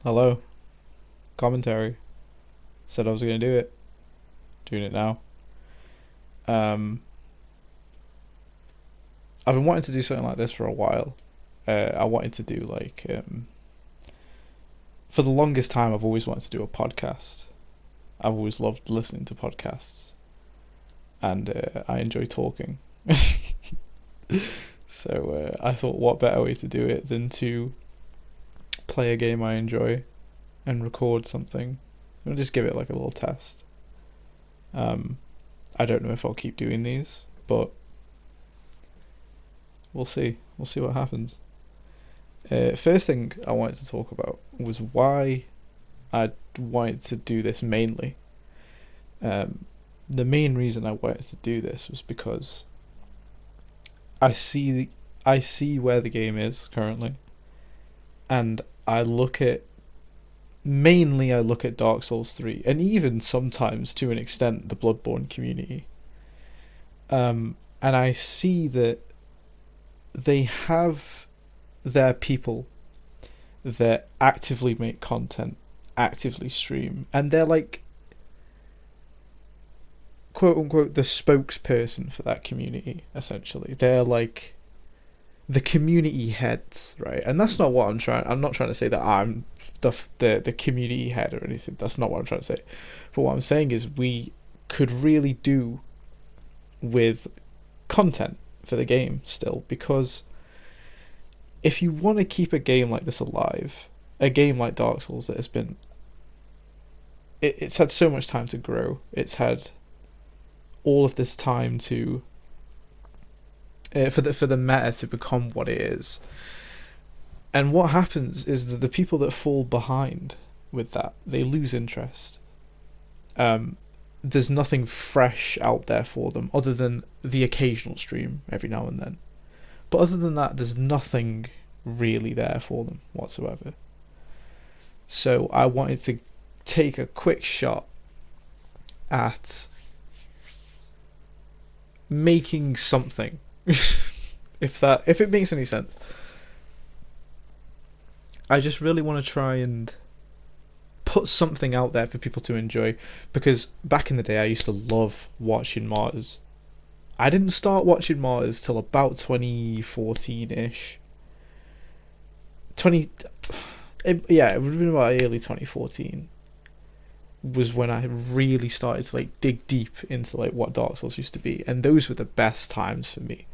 Hello, commentary. Said I was going to do it. Doing it now. Um, I've been wanting to do something like this for a while. I wanted to do for the longest time, I've always wanted to do a podcast. I've always loved listening to podcasts, and I enjoy talking. So I thought, what better way to do it than to play a game I enjoy and record something and just give it like a little test. Um, I don't know if I'll keep doing these, but we'll see. We'll see what happens. First thing I wanted to talk about was why I wanted to do this mainly. Um, the main reason I wanted to do this was because I see I see where the game is currently, and I look at Dark Souls 3, and even sometimes to an extent the Bloodborne community. And I see that they have their people that actively make content, actively stream, and they're like quote unquote the spokesperson for that community. Essentially, they're like the community heads, right? And that's not what I'm trying. I'm not trying to say that I'm the community head or anything. That's not what I'm trying to say. But what I'm saying is we could really do with content for the game still, because if you want to keep a game like this alive, a game like Dark Souls that has been it's had so much time to grow. It's had all of this time to for the meta to become what it is. And what happens is that the people that fall behind with that, they lose interest. Um, there's nothing fresh out there for them other than the occasional stream every now and then. But other than that, there's nothing really there for them whatsoever. So I wanted to take a quick shot at making something, if it makes any sense. I just really want to try and put something out there for people to enjoy, because back in the day I used to love watching Martyrs. I didn't start watching Martyrs till about 2014-ish. 20 yeah, it would have been about early 2014 was when I really started to like dig deep into like what Dark Souls used to be, and those were the best times for me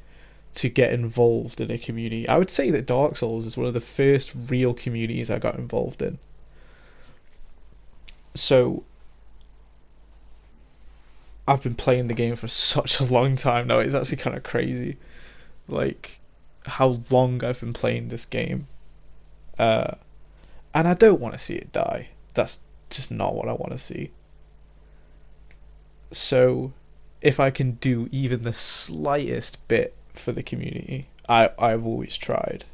to get involved in a community. I would say that Dark Souls is one of the first real communities I got involved in. So I've been playing the game for such a long time now. It's actually kind of crazy, like how long I've been playing this game. Uh, and I don't want to see it die. That's just not what I want to see. So if I can do even the slightest bit for the community, I've always tried,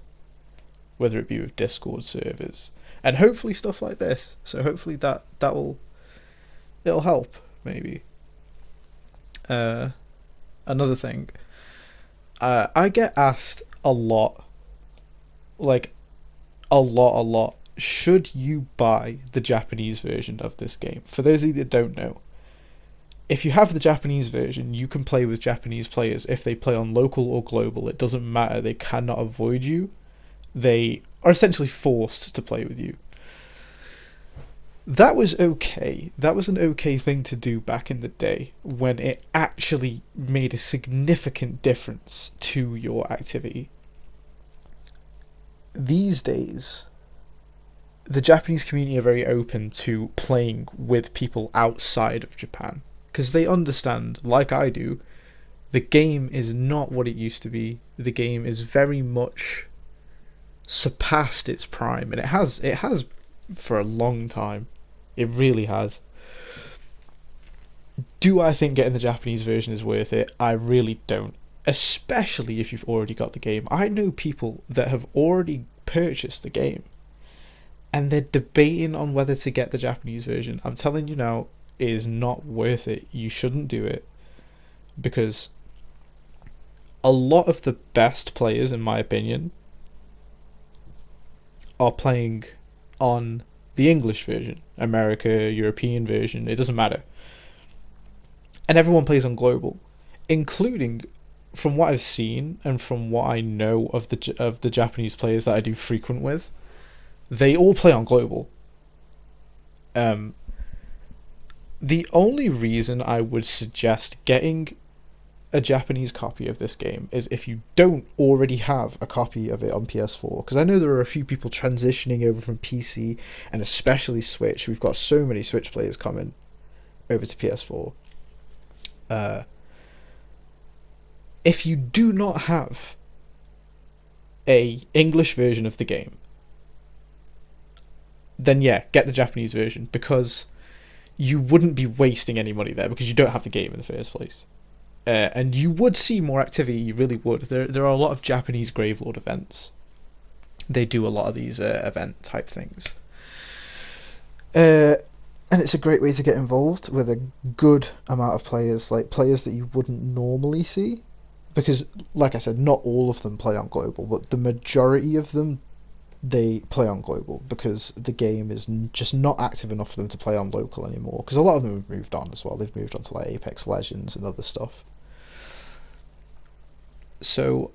whether it be with Discord servers and hopefully stuff like this. So hopefully that will it'll help maybe. Uh, Another thing, I get asked a lot, like a lot. Should you buy the Japanese version of this game? For those of you that don't know, if you have the Japanese version, you can play with Japanese players. If they play on local or global, it doesn't matter. They cannot avoid you. They are essentially forced to play with you. That was okay. That was an okay thing to do back in the day when it actually made a significant difference to your activity. These days, the Japanese community are very open to playing with people outside of Japan because they understand, like I do, the game is not what it used to be. The game is very much surpassed its prime, and it has for a long time. It really has. Do I think getting the Japanese version is worth it? I really don't. Especially if you've already got the game. I know people that have already purchased the game and they're debating on whether to get the Japanese version. I'm telling you now, it is not worth it. You shouldn't do it, because a lot of the best players, in my opinion, are playing on the English version, America, European version, it doesn't matter. And everyone plays on global, including, from what I've seen and from what I know of the Japanese players that I do frequent with, they all play on global. Um, the only reason I would suggest getting a Japanese copy of this game is if you don't already have a copy of it on PS4, because I know there are a few people transitioning over from PC and especially Switch. We've got so many Switch players coming over to PS4. If you do not have a English version of the game, then yeah, get the Japanese version, because you wouldn't be wasting any money there because you don't have the game in the first place. And you would see more activity, you really would. There are a lot of Japanese Gravelord events. They do a lot of these event type things. And it's a great way to get involved with a good amount of players, like players that you wouldn't normally see. Because, like I said, not all of them play on global, but the majority of them, they play on global because the game is just not active enough for them to play on local anymore. Because a lot of them have moved on as well. They've moved on to like Apex Legends and other stuff. So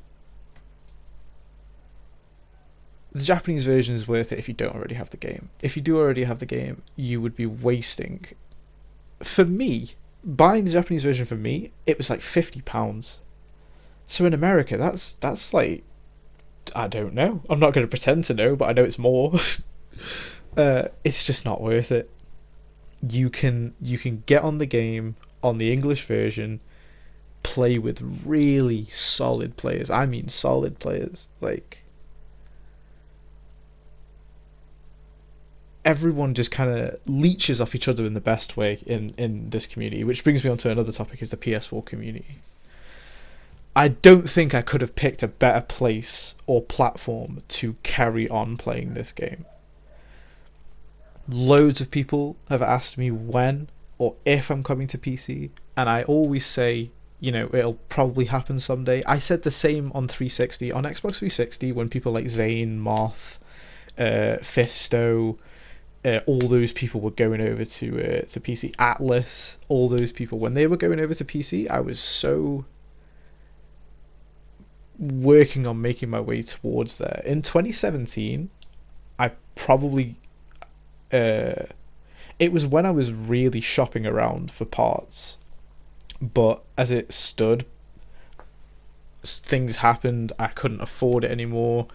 the Japanese version is worth it if you don't already have the game. If you do already have the game, you would be wasting. For me, buying the Japanese version for me, it was like £50. So in America, that's like, I don't know. I'm not going to pretend to know, but I know it's more. It's just not worth it. You can get on the game on the English version, play with really solid players. I mean solid players. Like, everyone just kind of leeches off each other in the best way in this community, which brings me on to another topic, is the PS4 community. I don't think I could have picked a better place or platform to carry on playing this game. Loads of people have asked me when or if I'm coming to PC, and I always say, you know, it'll probably happen someday. I said the same on 360. On Xbox 360, when people like Zane, Moth, Fisto, all those people were going over to PC. Atlas, all those people, when they were going over to PC, I was so working on making my way towards there. In 2017, I probably it was when I was really shopping around for parts, but as it stood, things happened. I couldn't afford it anymore.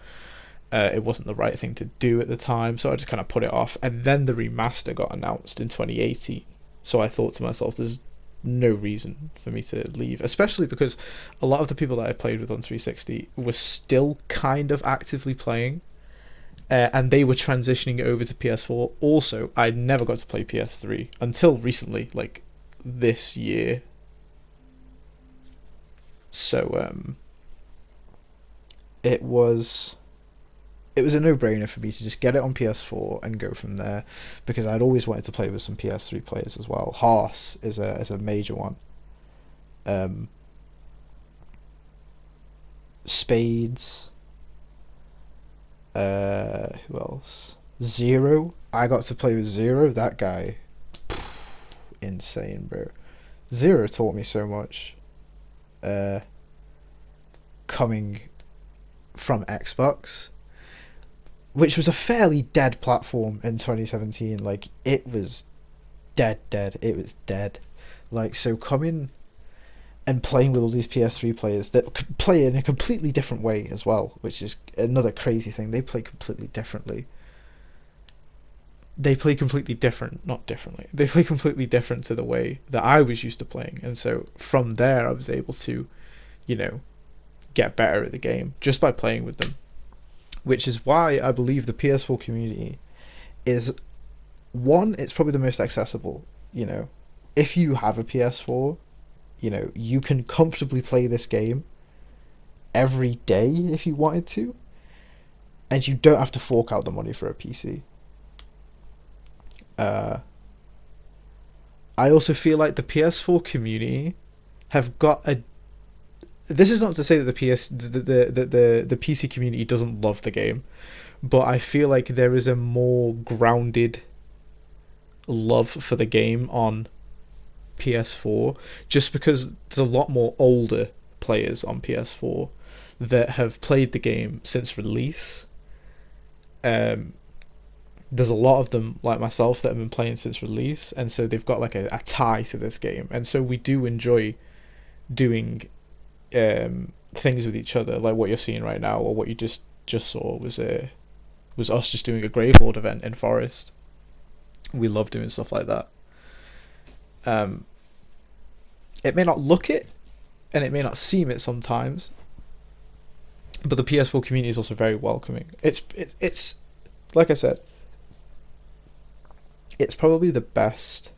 It wasn't the right thing to do at the time, so I just kind of put it off. And then the remaster got announced in 2018, so I thought to myself, there's no reason for me to leave, especially because a lot of the people that I played with on 360 were still kind of actively playing, and they were transitioning over to PS4. Also, I never got to play PS3 until recently, like this year. So it was a no-brainer for me to just get it on PS4 and go from there, because I'd always wanted to play with some PS3 players as well. Haas is a major one. Spades. Who else? Zero. I got to play with Zero. That guy, insane, bro. Zero taught me so much. Coming from Xbox, which was a fairly dead platform in 2017. Like, it was dead. It was dead. Like, so coming and playing with all these PS3 players that play in a completely different way as well, which is another crazy thing. They play completely differently. They play completely different, not differently. They play completely different to the way that I was used to playing. And so from there, I was able to, you know, get better at the game just by playing with them. Which is why I believe the PS4 community is, one, it's probably the most accessible. You know, if you have a PS4, you know, you can comfortably play this game every day if you wanted to, and you don't have to fork out the money for a PC. I also feel like the PS4 community have got a. This is not to say that the PC community doesn't love the game, but I feel like there is a more grounded love for the game on PS4, just because there's a lot more older players on PS4 that have played the game since release. Um, there's a lot of them like myself that have been playing since release, and so they've got like a tie to this game, and so we do enjoy doing things with each other, like what you're seeing right now, or what you just saw was us just doing a Gravelord event in Forest. We love doing stuff like that. Um, it may not look it, and it may not seem it sometimes, but the PS4 community is also very welcoming. It's like I said, it's probably the best.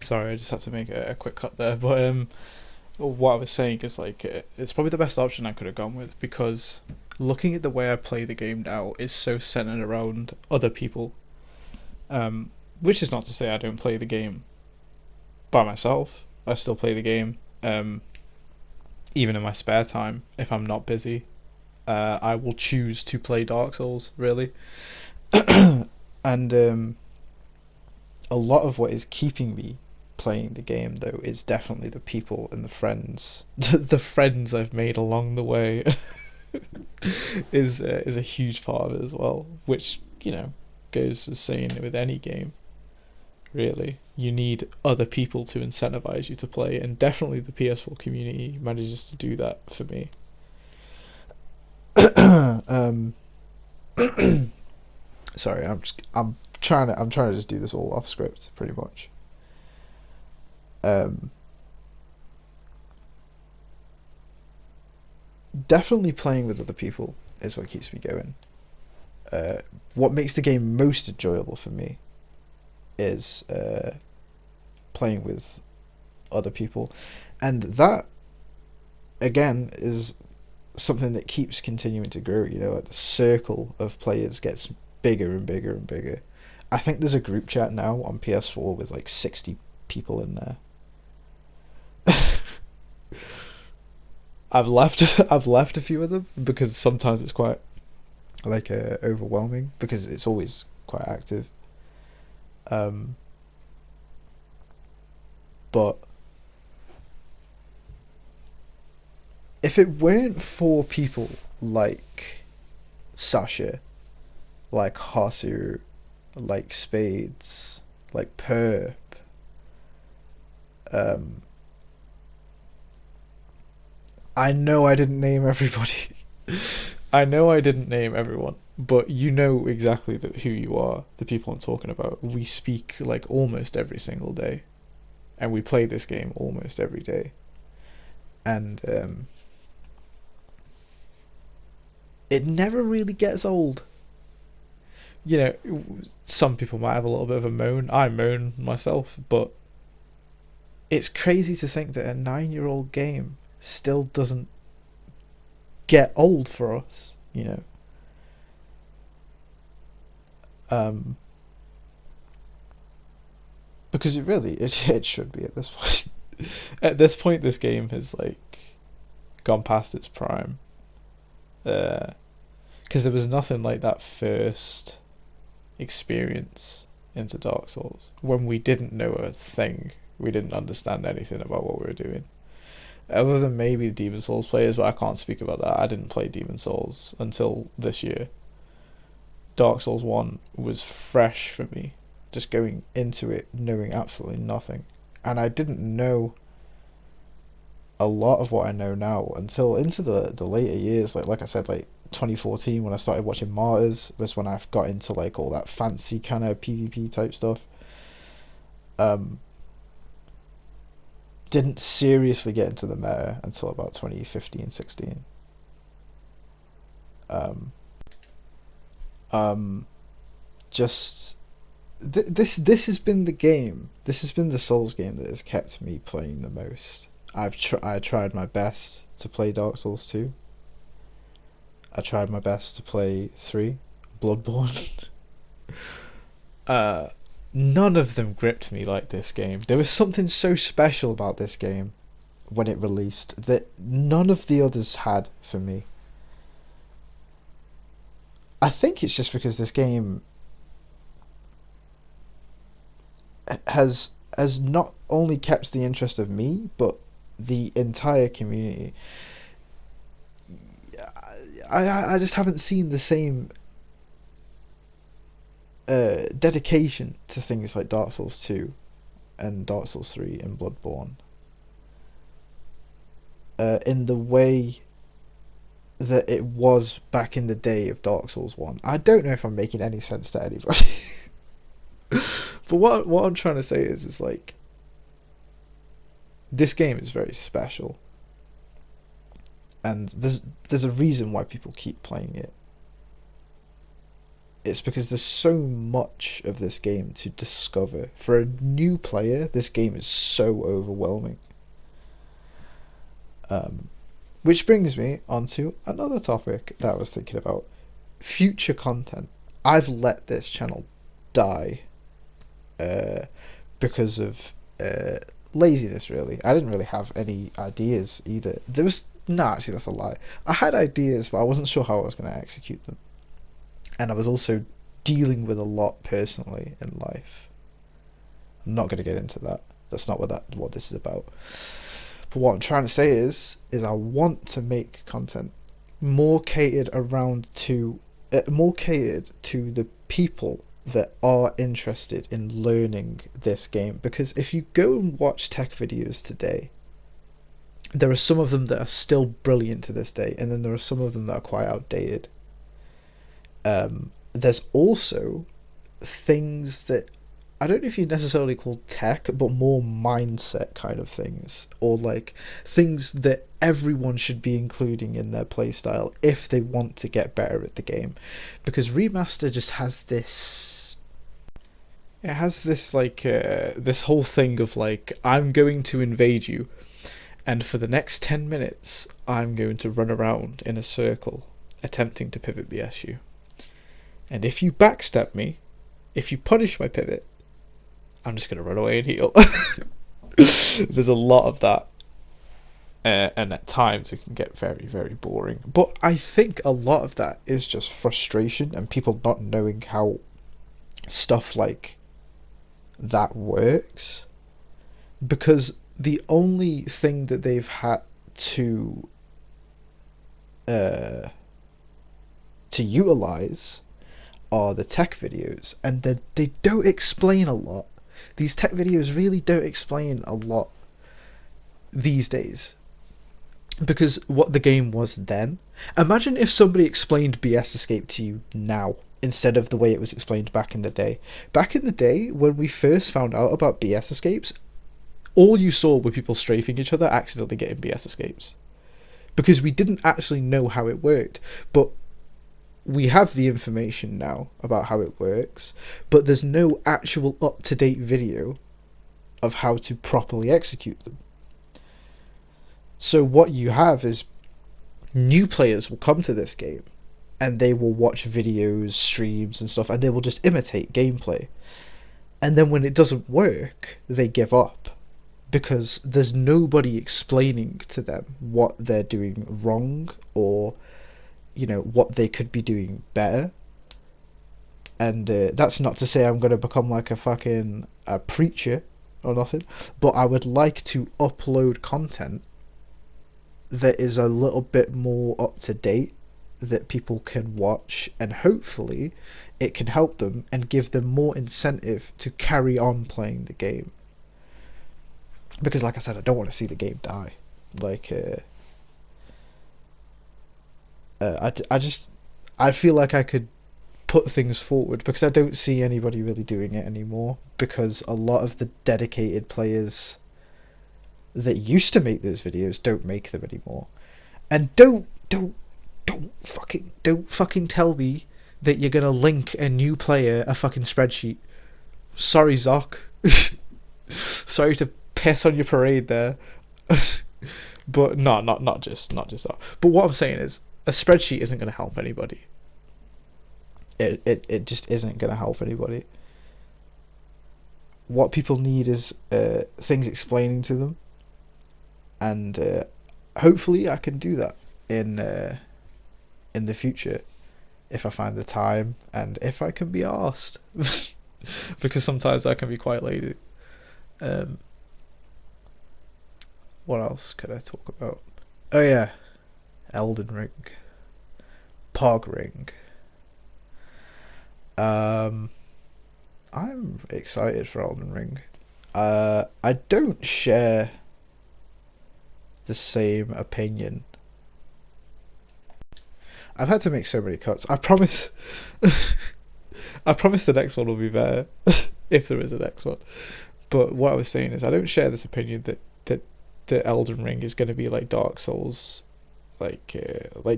Sorry, I just had to make a quick cut there, but what I was saying is like it's probably the best option I could have gone with, because looking at the way I play the game now is so centered around other people. Which is not to say I don't play the game by myself. I still play the game, even in my spare time if I'm not busy. I will choose to play Dark Souls, really. And a lot of what is keeping me playing the game, though, is definitely the people and the friends. The friends I've made along the way is a huge part of it as well, which, you know, goes with saying with any game. Really, you need other people to incentivize you to play, and definitely the PS4 community manages to do that for me. um, Sorry, I'm trying to just do this all off script, pretty much. Definitely playing with other people is what keeps me going. What makes the game most enjoyable for me is playing with other people, and that again is something that keeps continuing to grow. You know, like the circle of players gets bigger and bigger and bigger. I think there's a group chat now on PS4 with like 60 people in there. I've left a few of them because sometimes it's quite like overwhelming, because it's always quite active. Um, but if it weren't for people like Sasha, like Hasu, like Spades, like Perp, um, I know I didn't name everybody. I know I didn't name everyone, but you know exactly who you are, the people I'm talking about. We speak like almost every single day, and we play this game almost every day. And it never really gets old. You know, some people might have a little bit of a moan. I moan myself, but it's crazy to think that a 9-year-old game still doesn't get old for us, you know. Because it should be at this point. At this point, this game has like gone past its prime. Because there was nothing like that first experience into Dark Souls when we didn't know a thing. We didn't understand anything about what we were doing. Other than maybe the Demon Souls players, but I can't speak about that. I didn't play Demon Souls until this year. Dark Souls 1 was fresh for me, just going into it knowing absolutely nothing. And I didn't know a lot of what I know now until into the later years. Like I said, like 2014 when I started watching Martyrs was when I got into like all that fancy kind of PvP type stuff. Didn't seriously get into the meta until about 2015-16. Just this has been the game. This has been the Souls game that has kept me playing the most. I tried my best to play Dark Souls 2. I tried my best to play 3, Bloodborne. None of them gripped me like this game. There was something so special about this game when it released that none of the others had for me. I think it's just because this game has not only kept the interest of me, but the entire community. I just haven't seen the same dedication to things like Dark Souls 2 and Dark Souls 3 and Bloodborne in the way that it was back in the day of Dark Souls 1. I don't know if I'm making any sense to anybody. But what I'm trying to say is like, this game is very special, and there's a reason why people keep playing it. It's because there's so much of this game to discover. For a new player, this game is so overwhelming. Which brings me onto another topic that I was thinking about: future content. I've let this channel die because of laziness, really. I didn't really have any ideas either. There was no, actually, that's a lie. I had ideas, but I wasn't sure how I was going to execute them, and I was also dealing with a lot personally in life. I'm not going to get into that. That's not what this is about. But what I'm trying to say is I want to make content more catered more catered to the people that are interested in learning this game. Because if you go and watch tech videos today, there are some of them that are still brilliant to this day, and then there are some of them that are quite outdated. There's also things that I don't know if you necessarily call tech, but more mindset kind of things, or like things that everyone should be including in their playstyle if they want to get better at the game. Because Remaster just has this, it has this like this whole thing of like, I'm going to invade you, and for the next 10 minutes I'm going to run around in a circle attempting to pivot BS you, and if you backstab me, if you punish my pivot, I'm just going to run away and heal. There's a lot of that, and at times it can get very, very boring. But I think a lot of that is just frustration and people not knowing how stuff like that works, because the only thing that they've had to utilize are the tech videos, and they don't explain a lot. These tech videos really don't explain a lot these days, because what the game was then. Imagine if somebody explained BS Escape to you now instead of the way it was explained back in the day. Back in the day, when we first found out about BS Escapes, all you saw were people strafing each other accidentally getting BS Escapes, because we didn't actually know how it worked. But we have the information now about how it works, but there's no actual up-to-date video of how to properly execute them. So what you have is new players will come to this game and they will watch videos, streams and stuff, and they will just imitate gameplay. And then when it doesn't work, they give up, because there's nobody explaining to them what they're doing wrong, or what they could be doing better. And that's not to say I'm going to become like a fucking preacher or nothing, but I would like to upload content that is a little bit more up to date, that people can watch, and hopefully it can help them and give them more incentive to carry on playing the game. Because like I said, I don't want to see the game die. Like I feel like I could put things forward, because I don't see anybody really doing it anymore, because a lot of the dedicated players that used to make those videos don't make them anymore. And don't fucking tell me that you're gonna link a new player a fucking spreadsheet. Sorry, Zoc. Sorry to piss on your parade there. But no, not just that. But what I'm saying is, a spreadsheet isn't going to help anybody. It just isn't going to help anybody. What people need is things explaining to them, and hopefully I can do that in the future. if I find the time and if I can be asked, because sometimes I can be quite lazy. Um, what else could I talk about? Oh yeah, Elden Ring, Pog Ring. Um, I'm excited for Elden Ring. I don't share the same opinion. I've had to make so many cuts. I promise. I promise the next one will be better, if there is a next one. But what I was saying is, I don't share this opinion that the Elden Ring is going to be like Dark Souls, like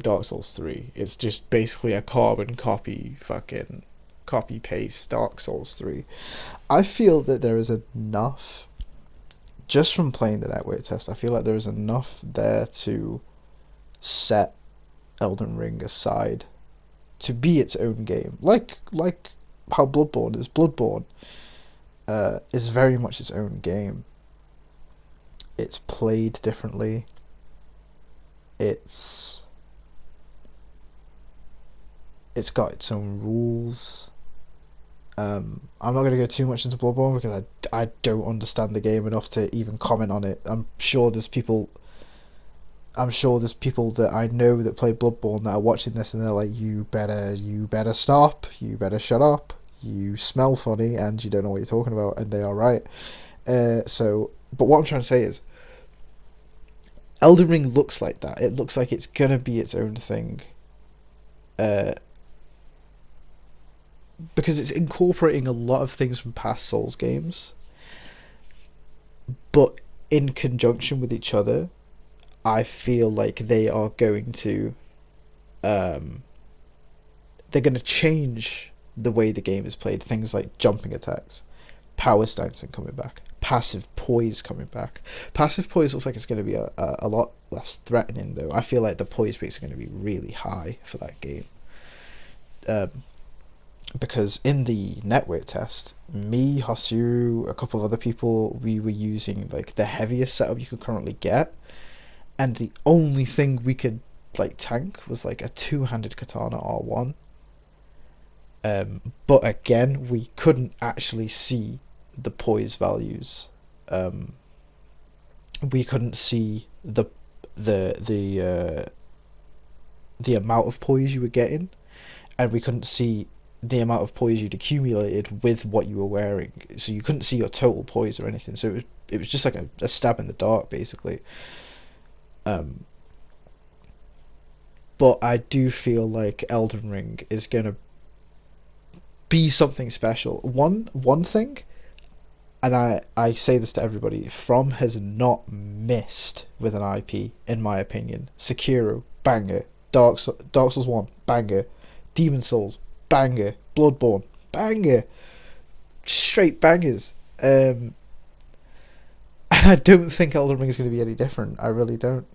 Dark Souls 3. It's just basically a carbon copy, fucking copy paste Dark Souls 3. I feel that there is enough, just from playing the network test, I feel like there is enough there to set Elden Ring aside to be its own game. Like how Bloodborne is. Bloodborne is very much its own game. It's played differently. It's got its own rules. I'm not going to go too much into Bloodborne because I don't understand the game enough to even comment on it. I'm sure there's people that I know that play Bloodborne that are watching this and they're like, you better stop, you better shut up, you smell funny and you don't know what you're talking about, and they are right. But what I'm trying to say is, Elden Ring looks like that. It looks like it's gonna be its own thing. Because it's incorporating a lot of things from past Souls games, but in conjunction with each other, I feel like they are going to they're going to change the way the game is played. Things like jumping attacks, power stancing coming back, passive poise coming back. Passive poise looks like it's going to be a lot less threatening, though. I feel like the poise rates are going to be really high for that game. Because in the network test, me, Hasiru, a couple of other people, we were using like the heaviest setup you could currently get, and the only thing we could like tank was like a two-handed katana R1. But again, we couldn't actually see the poise values. We couldn't see the amount of poise you were getting, and we couldn't see the amount of poise you'd accumulated with what you were wearing. So you couldn't see your total poise or anything. So it was just like a stab in the dark, basically. But I do feel like Elden Ring is gonna be something special. One thing, and I say this to everybody, From has not missed with an IP, in my opinion. Sekiro, banger. Dark Souls 1, banger. Demon Souls, banger. Bloodborne, banger. Straight bangers. And I don't think Elden Ring is going to be any different. I really don't.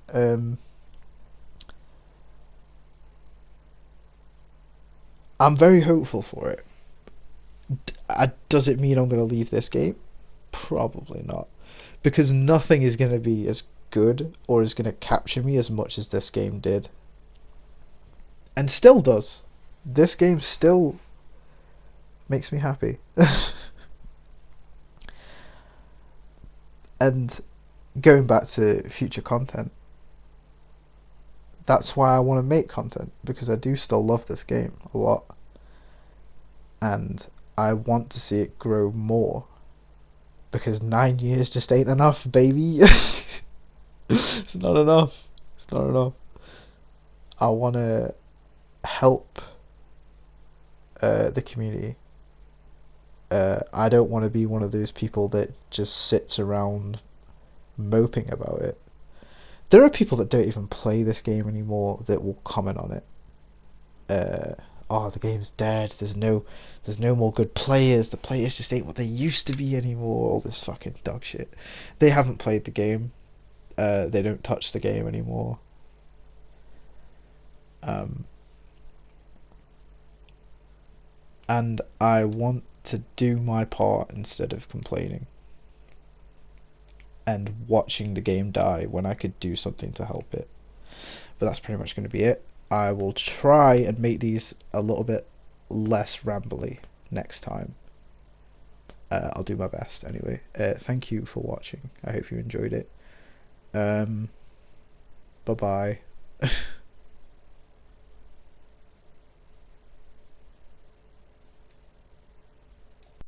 I'm very hopeful for it. Does it mean I'm going to leave this game? Probably not. Because nothing is going to be as good or is going to capture me as much as this game did. And still does. This game still makes me happy. And going back to future content, that's why I want to make content, because I do still love this game a lot. And I want to see it grow more, because 9 years just ain't enough, baby. It's not enough. It's not enough. I want to help the community. I don't want to be one of those people that just sits around moping about it. There are people that don't even play this game anymore that will comment on it. Oh, the game's dead. There's no more good players. The players just ain't what they used to be anymore. All this fucking dog shit. They haven't played the game. They don't touch the game anymore. And I want to do my part instead of complaining and watching the game die when I could do something to help it. But that's pretty much going to be it. I will try and make these a little bit less rambly next time. I'll do my best anyway. Thank you for watching. I hope you enjoyed it. Bye bye.